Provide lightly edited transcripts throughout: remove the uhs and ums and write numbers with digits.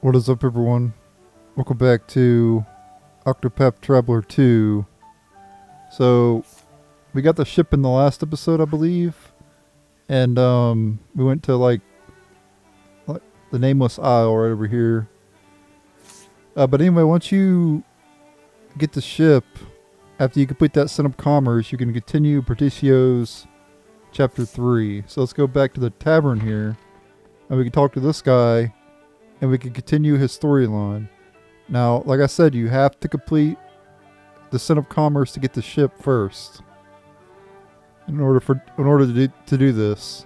What is up, everyone? Welcome back to Octopath Traveler 2. So, we got the ship in the last episode, I believe. And, we went to, like the Nameless Isle right over here. But anyway, once you get the ship, after you complete that Sin of Commerce, you can continue Partitio's Chapter 3. So let's go back to the tavern here. And we can talk to this guy. And we can continue his storyline. Now, like I said, you have to complete the Sin of Commerce to get the ship first. In order to do this.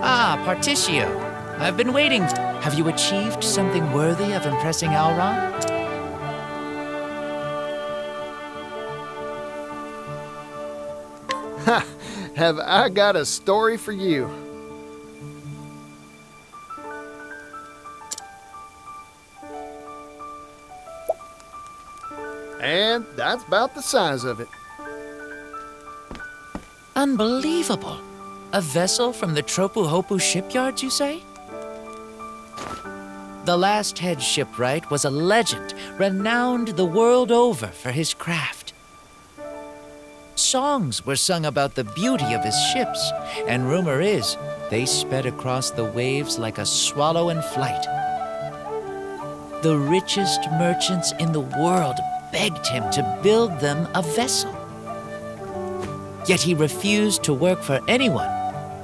Ah, Partitio. I've been waiting. Have you achieved something worthy of impressing Alron? Ha! Have I got a story for you? And that's about the size of it. Unbelievable. A vessel from the Tropu-Hopu shipyards, you say? The last head shipwright was a legend, renowned the world over for his craft. Songs were sung about the beauty of his ships, and rumor is they sped across the waves like a swallow in flight. The richest merchants in the world begged him to build them a vessel. Yet he refused to work for anyone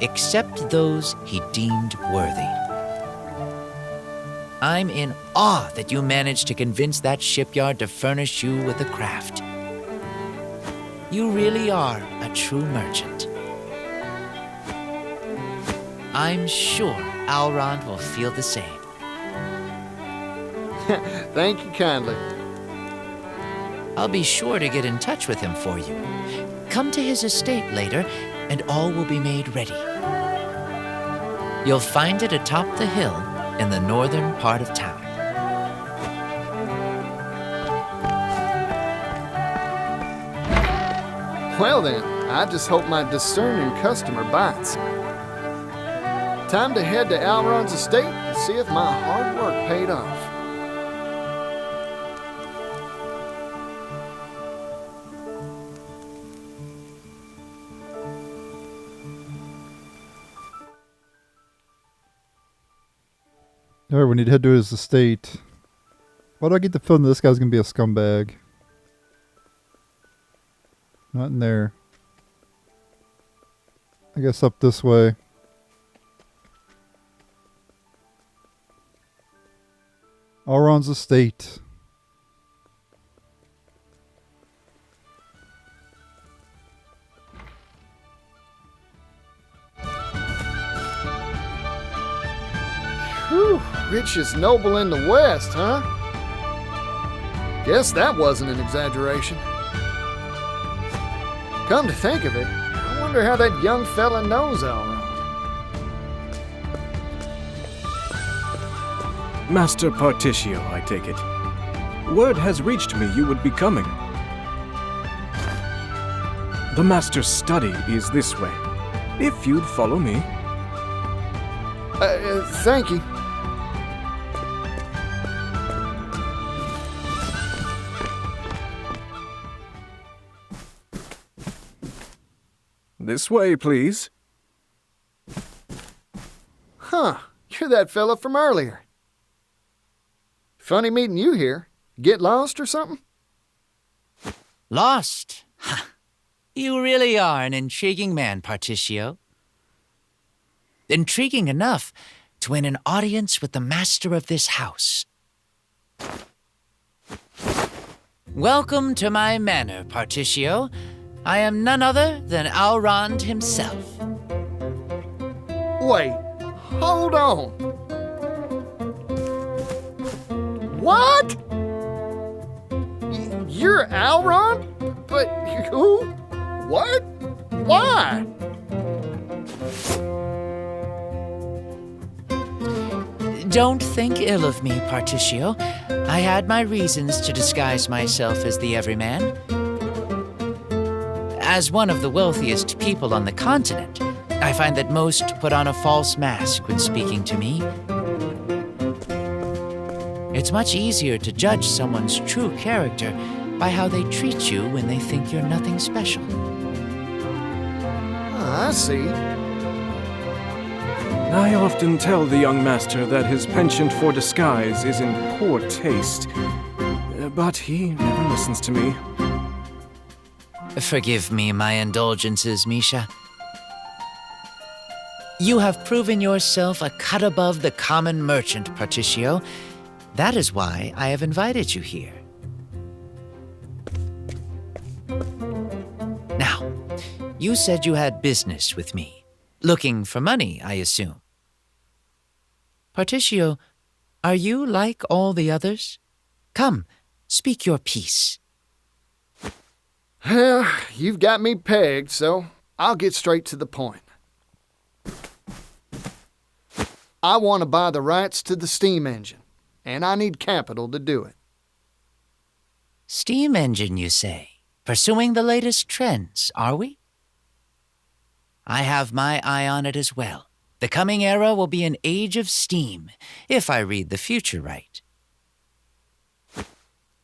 except those he deemed worthy. I'm in awe that you managed to convince that shipyard to furnish you with a craft. You really are a true merchant. I'm sure Alron will feel the same. Thank you kindly. I'll be sure to get in touch with him for you. Come to his estate later, and all will be made ready. You'll find it atop the hill in the northern part of town. Well then, I just hope my discerning customer bites. Time to head to Alron's estate and see if my hard work paid off. Alright, we need to head to his estate. Why do I get the feeling that this guy's gonna be a scumbag? Not in there. I guess up this way. Alron's estate. Whew, richest noble in the West, huh? Guess that wasn't an exaggeration. Come to think of it, I wonder how that young fella knows Alron. Master Partitio, I take it. Word has reached me you would be coming. The Master's study is this way. If you'd follow me. Thank you. This way, please. Huh, you're that fella from earlier. Funny meeting you here. Get lost or something? Lost? Ha! You really are an intriguing man, Partitio. Intriguing enough to win an audience with the master of this house. Welcome to my manor, Partitio. I am none other than Alron himself. Wait, hold on. What? You're Alron? But who? What? Why? Don't think ill of me, Partitio. I had my reasons to disguise myself as the everyman. As one of the wealthiest people on the continent, I find that most put on a false mask when speaking to me. It's much easier to judge someone's true character by how they treat you when they think you're nothing special. I see. I often tell the young master that his penchant for disguise is in poor taste, but he never listens to me. Forgive me my indulgences, Misha. You have proven yourself a cut above the common merchant, Partitio. That is why I have invited you here. Now, you said you had business with me. Looking for money, I assume. Partitio, are you like all the others? Come, speak your piece. Well, you've got me pegged, so I'll get straight to the point. I want to buy the rights to the steam engine, and I need capital to do it. Steam engine, you say? Pursuing the latest trends, are we? I have my eye on it as well. The coming era will be an age of steam, if I read the future right.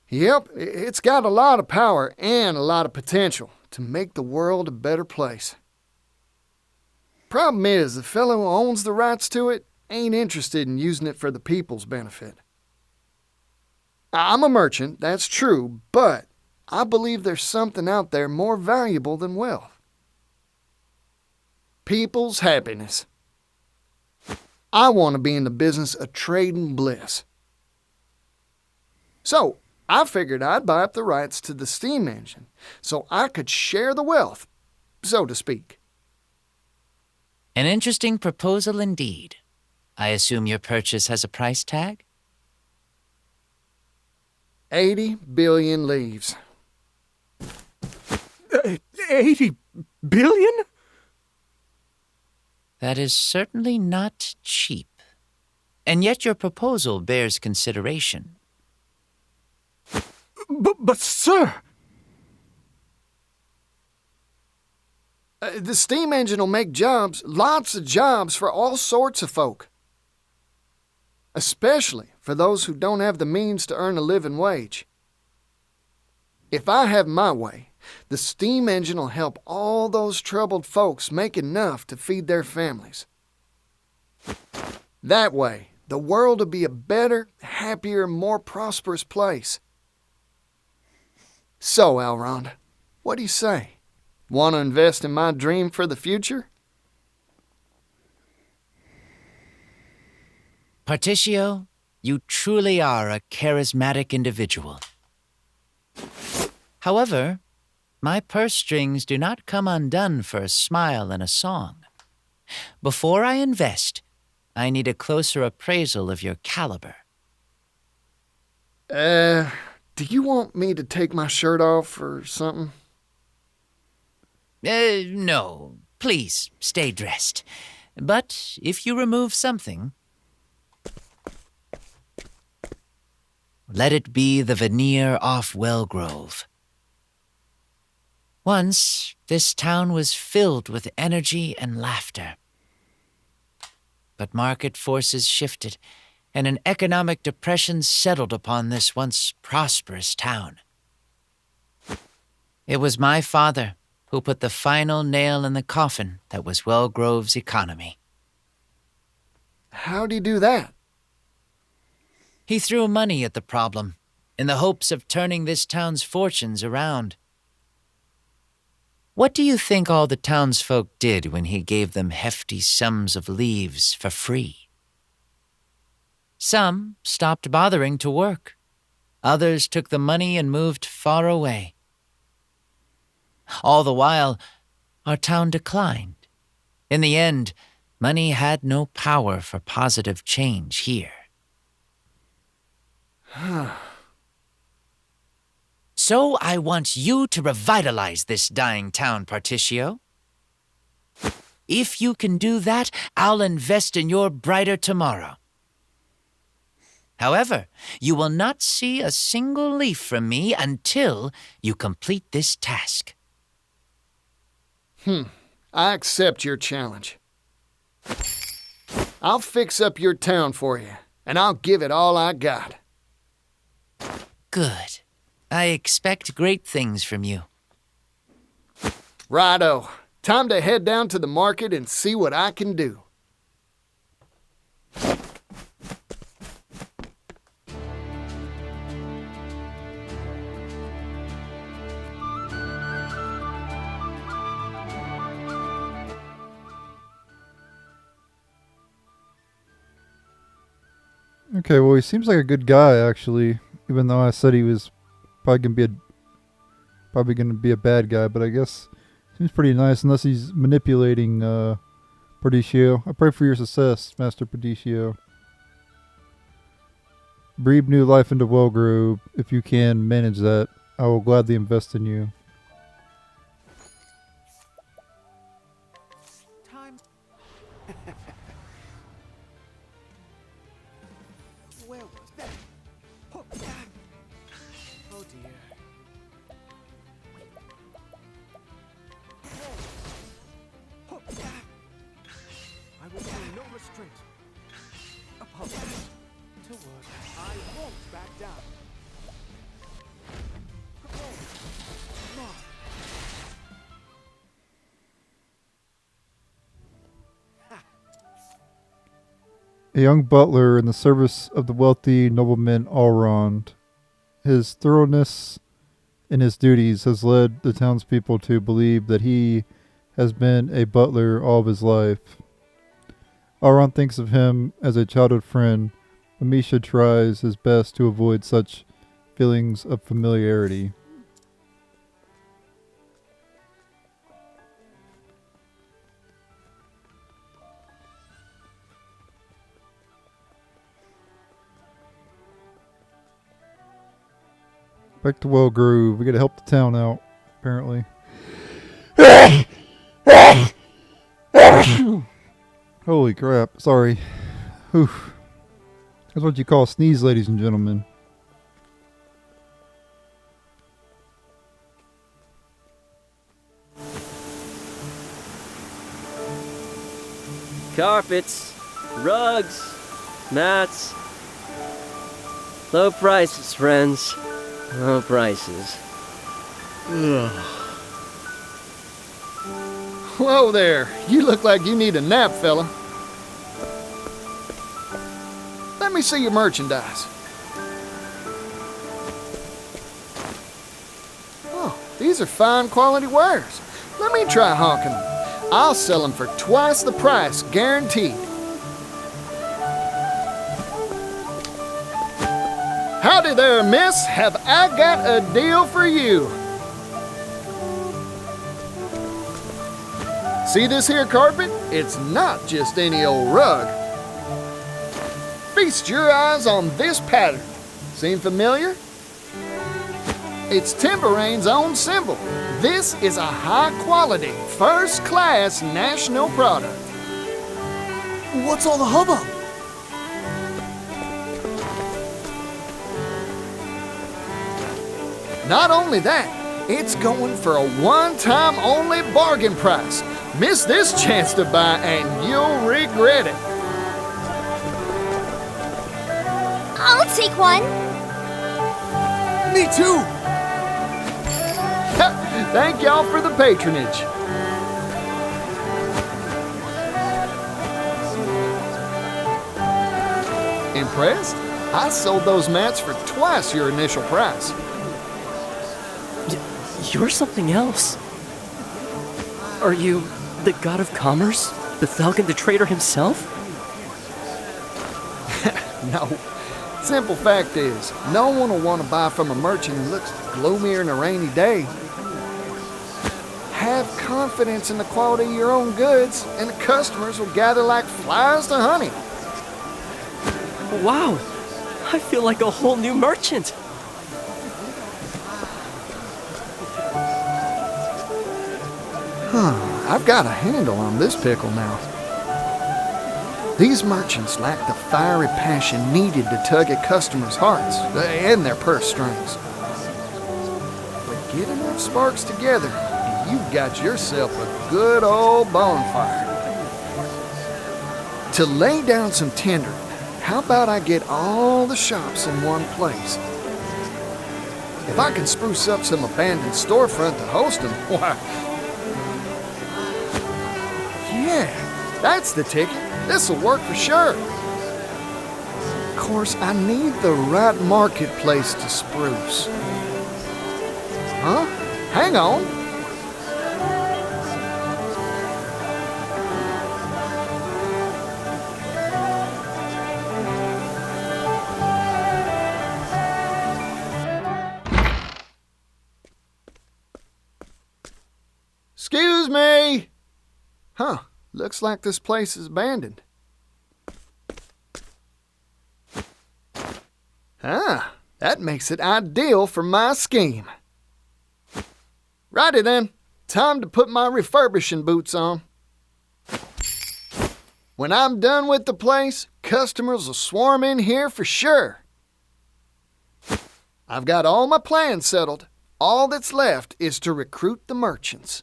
Yep, it's got a lot of power and a lot of potential to make the world a better place. Problem is, the fellow who owns the rights to it ain't interested in using it for the people's benefit. I'm a merchant, that's true, but I believe there's something out there more valuable than wealth. People's happiness. I want to be in the business of trading bliss. So, I figured I'd buy up the rights to the steam engine so I could share the wealth, so to speak. An interesting proposal indeed. I assume your purchase has a price tag? 80 billion leaves. 80 billion? That is certainly not cheap. And yet your proposal bears consideration. But sir! The steam engine will make jobs, lots of jobs for all sorts of folk. Especially for those who don't have the means to earn a living wage. If I have my way, the steam engine will help all those troubled folks make enough to feed their families. That way, the world will be a better, happier, more prosperous place. So, Elrond, what do you say? Want to invest in my dream for the future? Partitio, you truly are a charismatic individual. However, my purse strings do not come undone for a smile and a song. Before I invest, I need a closer appraisal of your caliber. Do you want me to take my shirt off or something? No. Please, stay dressed. But if you remove something, let it be the veneer off Wellgrove. Once, this town was filled with energy and laughter. But market forces shifted, and an economic depression settled upon this once prosperous town. It was my father who put the final nail in the coffin that was Wellgrove's economy. How'd he do that? He threw money at the problem, in the hopes of turning this town's fortunes around. What do you think all the townsfolk did when he gave them hefty sums of leaves for free? Some stopped bothering to work. Others took the money and moved far away. All the while, our town declined. In the end, money had no power for positive change here. So I want you to revitalize this dying town, Partitio. If you can do that, I'll invest in your brighter tomorrow. However, you will not see a single leaf from me until you complete this task. I accept your challenge. I'll fix up your town for you, and I'll give it all I got. Good. I expect great things from you. Righto. Time to head down to the market and see what I can do. Okay, well, he seems like a good guy, actually. Even though I said he was probably gonna be a bad guy, but I guess seems pretty nice, unless he's manipulating Partitio. I pray for your success, Master Partitio. Breathe new life into Wellgrove. If you can manage that, I will gladly invest in you. Where was that? Oh dear. I will feel no restraint. Upon this, to work. I won't back down. Come on. A young butler in the service of the wealthy nobleman Allrond. His thoroughness in his duties has led the townspeople to believe that he has been a butler all of his life. Allrond thinks of him as a childhood friend, but Misha tries his best to avoid such feelings of familiarity. Back to Wellgrove. We gotta help the town out, apparently. Holy crap. Sorry. Whew. That's what you call a sneeze, ladies and gentlemen. Carpets, rugs, mats. Low prices, friends. Low prices. Whoa there. You look like you need a nap, fella. Let me see your merchandise. Oh, these are fine quality wares. Let me try hawking them. I'll sell them for twice the price, guaranteed. Howdy there, miss. Have I got a deal for you? See this here carpet? It's not just any old rug. Feast your eyes on this pattern. Seem familiar? It's Timberane's own symbol. This is a high-quality, first-class national product. What's all the hubbub? Not only that, it's going for a one-time only bargain price. Miss this chance to buy and you'll regret it. I'll take one. Me too. Thank y'all for the patronage. Impressed? I sold those mats for twice your initial price. You're something else. Are you the god of commerce? The Falcon, the trader himself? No. Simple fact is, no one will want to buy from a merchant who looks gloomier than a rainy day. Have confidence in the quality of your own goods, and the customers will gather like flies to honey. Wow! I feel like a whole new merchant. I've got a handle on this pickle now. These merchants lack the fiery passion needed to tug at customers' hearts and their purse strings. But get enough sparks together, and you've got yourself a good old bonfire. To lay down some tinder, how about I get all the shops in one place? If I can spruce up some abandoned storefront to host them, why... Yeah, that's the ticket. This'll work for sure. Of course, I need the right marketplace to spruce. Huh? Hang on. Excuse me. Huh, looks like this place is abandoned. Ah, that makes it ideal for my scheme. Righty then, time to put my refurbishing boots on. When I'm done with the place, customers will swarm in here for sure. I've got all my plans settled. All that's left is to recruit the merchants.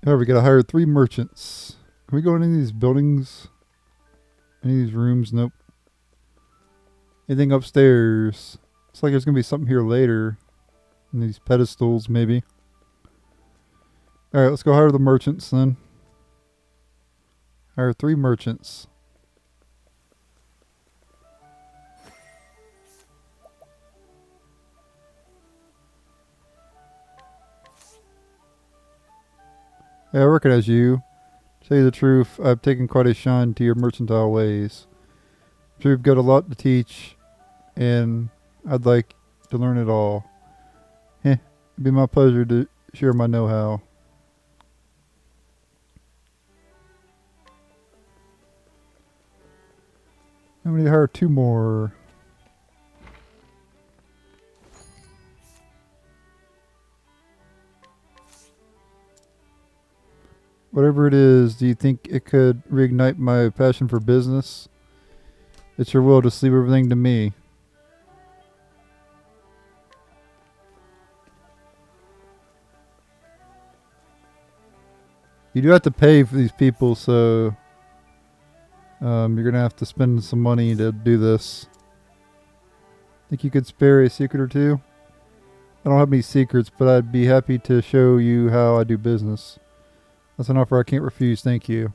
Alright, we gotta hire 3 merchants. Can we go in any of these buildings? Any of these rooms? Nope. Anything upstairs? Looks like there's gonna be something here later. In these pedestals, maybe. Alright, let's go hire the merchants then. Hire 3 merchants. Yeah, I recognize you. To tell you the truth, I've taken quite a shine to your mercantile ways. I'm sure you've got a lot to teach, and I'd like to learn it all. It'd be my pleasure to share my know-how. I'm going to hire 2 more. Whatever it is, do you think it could reignite my passion for business? It's your will, just leave everything to me. You do have to pay for these people, so you're going to have to spend some money to do this. Think you could spare a secret or 2? I don't have any secrets, but I'd be happy to show you how I do business. That's an offer I can't refuse, thank you.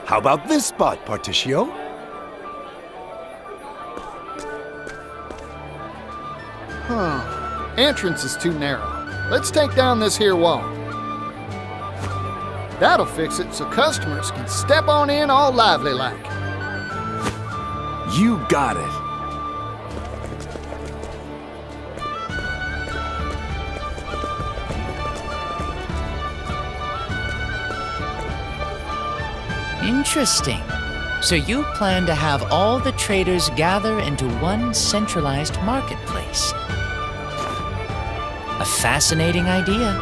How about this spot, Partitio? Huh. Entrance is too narrow. Let's take down this here wall. That'll fix it so customers can step on in all lively like. You got it. Interesting. So you plan to have all the traders gather into one centralized marketplace. A fascinating idea.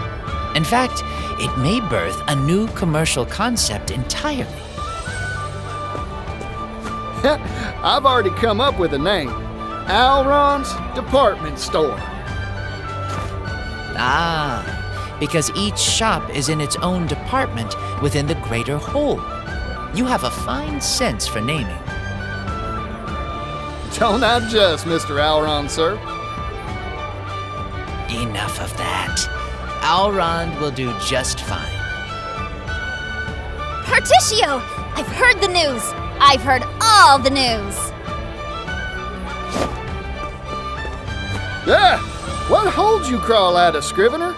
In fact, it may birth a new commercial concept entirely. I've already come up with a name. Alron's Department Store. Ah, because each shop is in its own department within the greater whole. You have a fine sense for naming. Don't I just, Mr. Alron, sir? Enough of that. Alrond will do just fine. Partitio! I've heard the news! I've heard all the news! Yeah! What holds you, crawl out of Scrivener?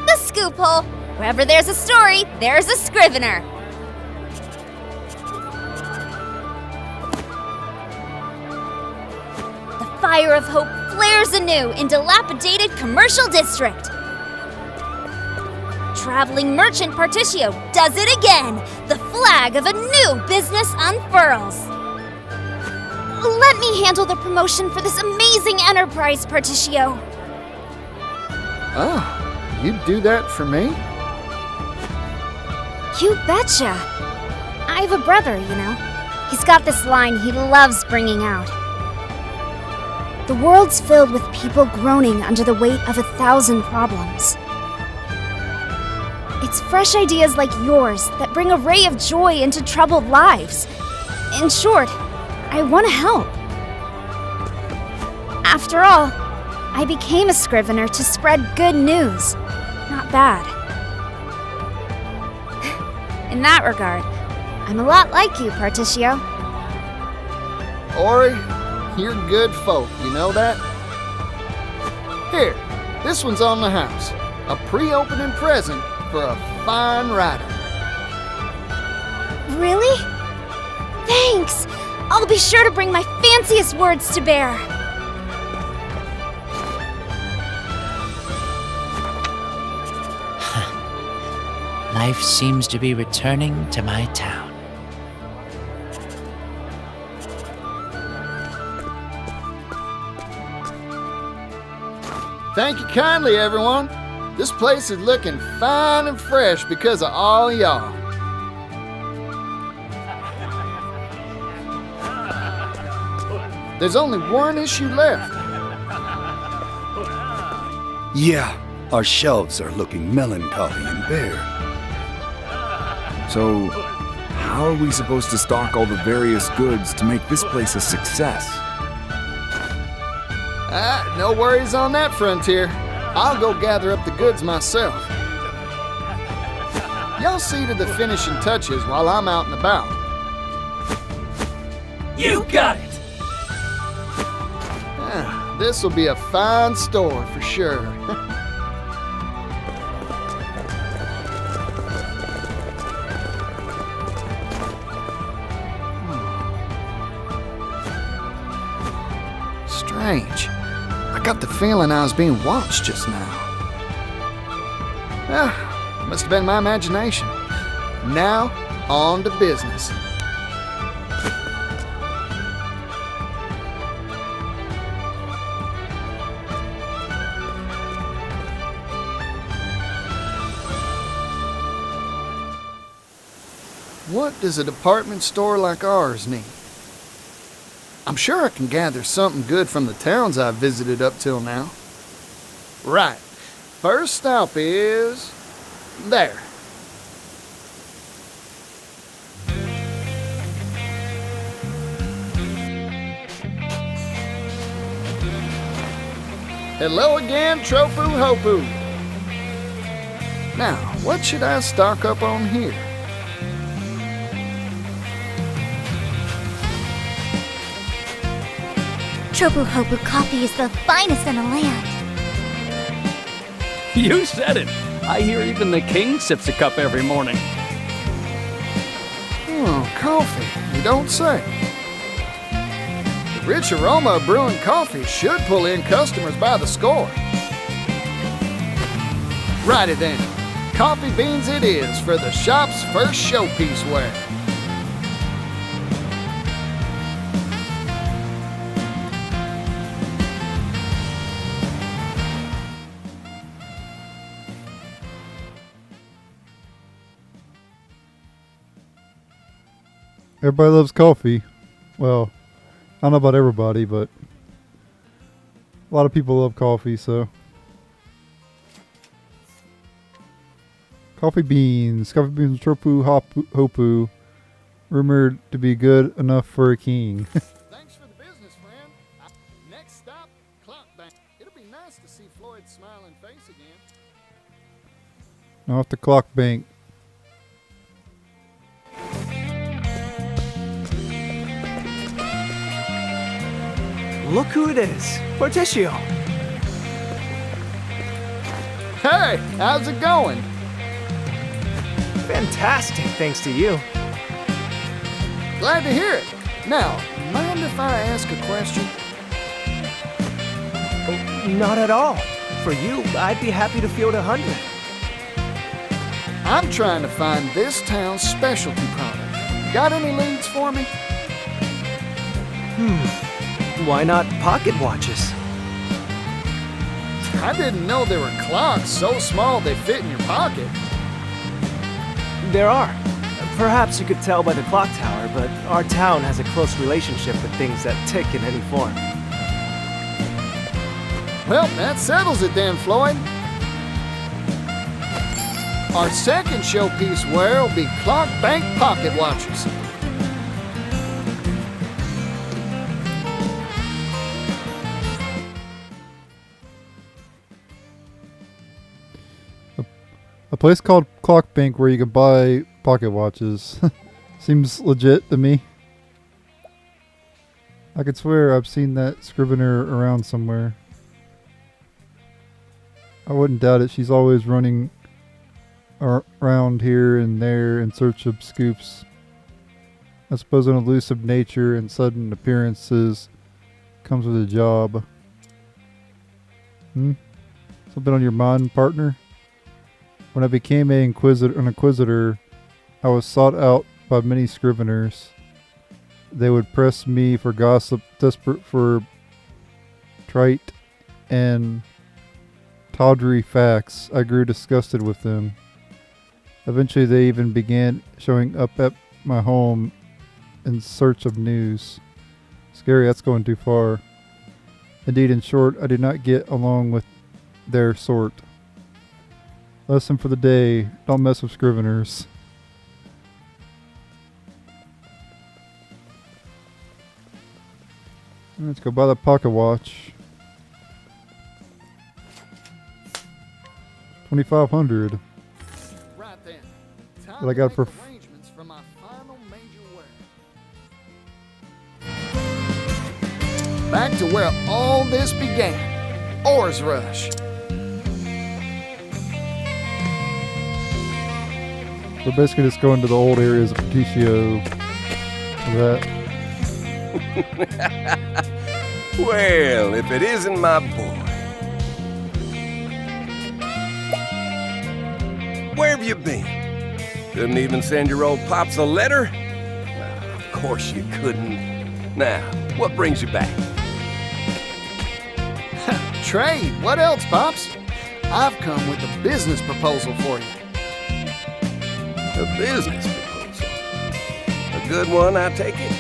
The scoop hole! Wherever there's a story, there's a Scrivener! The fire of hope flares anew in dilapidated commercial district. Traveling merchant Partitio does it again! The flag of a new business unfurls! Let me handle the promotion for this amazing enterprise, Partitio. Oh, you'd do that for me? You betcha. I have a brother, you know. He's got this line he loves bringing out. The world's filled with people groaning under the weight of 1,000 problems. It's fresh ideas like yours that bring a ray of joy into troubled lives. In short, I want to help. After all, I became a scrivener to spread good news, not bad. In that regard, I'm a lot like you, Partitio. Ori, you're good folk, you know that? Here, this one's on the house. A pre-opening present for a fine writer. Really? Thanks! I'll be sure to bring my fanciest words to bear. Life seems to be returning to my town. Thank you kindly, everyone. This place is looking fine and fresh because of all y'all. There's only one issue left. Yeah, our shelves are looking melancholy and bare. So, how are we supposed to stock all the various goods to make this place a success? No worries on that frontier. I'll go gather up the goods myself. Y'all see to the finishing touches while I'm out and about. You got it! This'll be a fine store for sure. Strange. I got the feeling I was being watched just now. Must have been my imagination. Now, on to business. What does a department store like ours need? I'm sure I can gather something good from the towns I've visited up till now. Right. First stop is... there. Hello again, Tropu Hopu. Now, what should I stock up on here? Tropu Hopu coffee is the finest in the land. You said it. I hear even the king sips a cup every morning. Oh, coffee, you don't say. The rich aroma of brewing coffee should pull in customers by the score. Righty then. Coffee beans it is for the shop's first showpiece ware. Everybody loves coffee. Well, I don't know about everybody, but a lot of people love coffee, so. Coffee beans. Coffee beans Tropu Hopu. Rumored to be good enough for a king. Thanks for the business, friend. Next stop, Clock Bank. It'll be nice to see Floyd's smiling face again. Now off the clock bank. Look who it is. Partitio. Hey, how's it going? Fantastic, thanks to you. Glad to hear it. Now, mind if I ask a question? Oh, not at all. For you, I'd be happy to field 100. I'm trying to find this town's specialty product. Got any leads for me? Why not pocket watches? I didn't know there were clocks so small they fit in your pocket. There are. Perhaps you could tell by the clock tower, but our town has a close relationship with things that tick in any form. Well, that settles it then, Floyd. Our second showpiece wear will be clock bank pocket watches. A place called Clock Bank where you can buy pocket watches. Seems legit to me. I could swear I've seen that scrivener around somewhere. I wouldn't doubt it. She's always running around here and there in search of scoops. I suppose an elusive nature and sudden appearances comes with a job. Something on your mind, partner? When I became an inquisitor, I was sought out by many scriveners. They would press me for gossip, desperate for trite and tawdry facts. I grew disgusted with them. Eventually they even began showing up at my home in search of news. Scary, that's going too far. Indeed, in short, I do not get along with their sort. Lesson for the day, don't mess with scriveners. Let's go buy the pocket watch. 2,500. Right then. Time What I got to for make arrangements for my final major wear. Back to where all this began. Ores Rush. We're basically just going to the old areas of Partitio. That. Well, if it isn't my boy. Where have you been? Couldn't even send your old pops a letter? Well, of course you couldn't. Now, what brings you back? Trade. What else, Pops? I've come with a business proposal for you. A business proposal? A good one, I take it?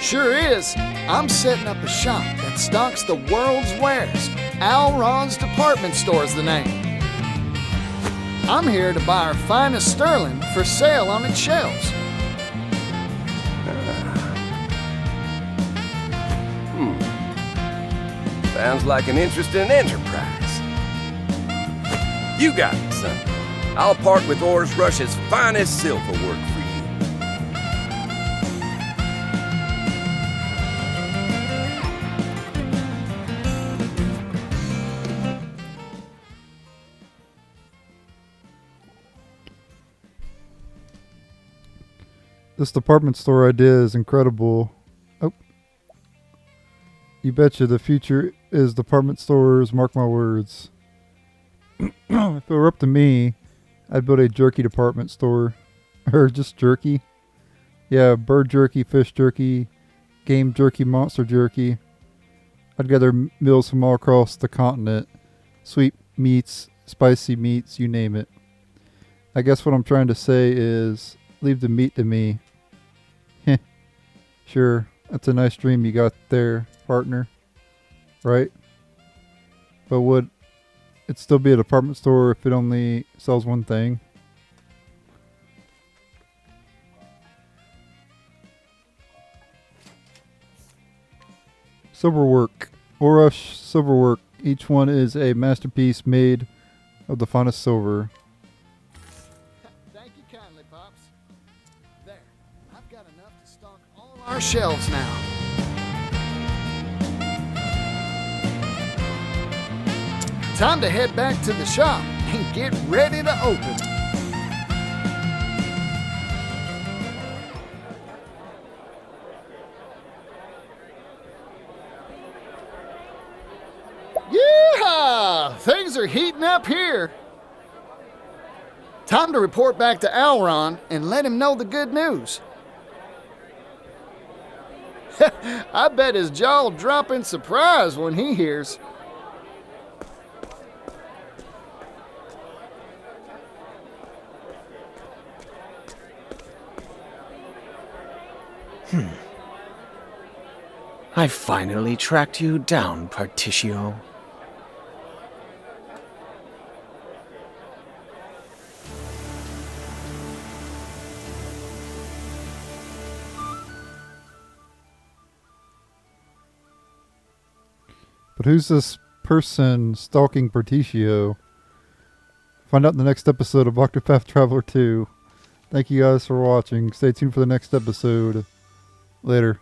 Sure is. I'm setting up a shop that stocks the world's wares. Al Ron's Department Store's the name. I'm here to buy our finest sterling for sale on its shelves. Sounds like an interesting enterprise. You got it, son. I'll part with Ores Rush's finest silver work for you. This department store idea is incredible. Oh. You betcha the future is department stores, mark my words. If it were up to me, I'd build a jerky department store. Or just jerky. Yeah, bird jerky, fish jerky, game jerky, monster jerky. I'd gather meals from all across the continent. Sweet meats, spicy meats, you name it. I guess what I'm trying to say is, leave the meat to me. Heh. Sure, that's a nice dream you got there, partner. Right? But would it still be a department store if it only sells one thing? Silverwork. Orush silverwork. Each one is a masterpiece made of the finest silver. Thank you kindly, Pops. There. I've got enough to stock all our shelves now. Time to head back to the shop and get ready to open. Yeehaw! Things are heating up here. Time to report back to Alron and let him know the good news. I bet his jaw'll drop in surprise when he hears. I finally tracked you down, Partitio. But who's this person stalking Partitio? Find out in the next episode of Octopath Traveler 2. Thank you guys for watching. Stay tuned for the next episode. Later.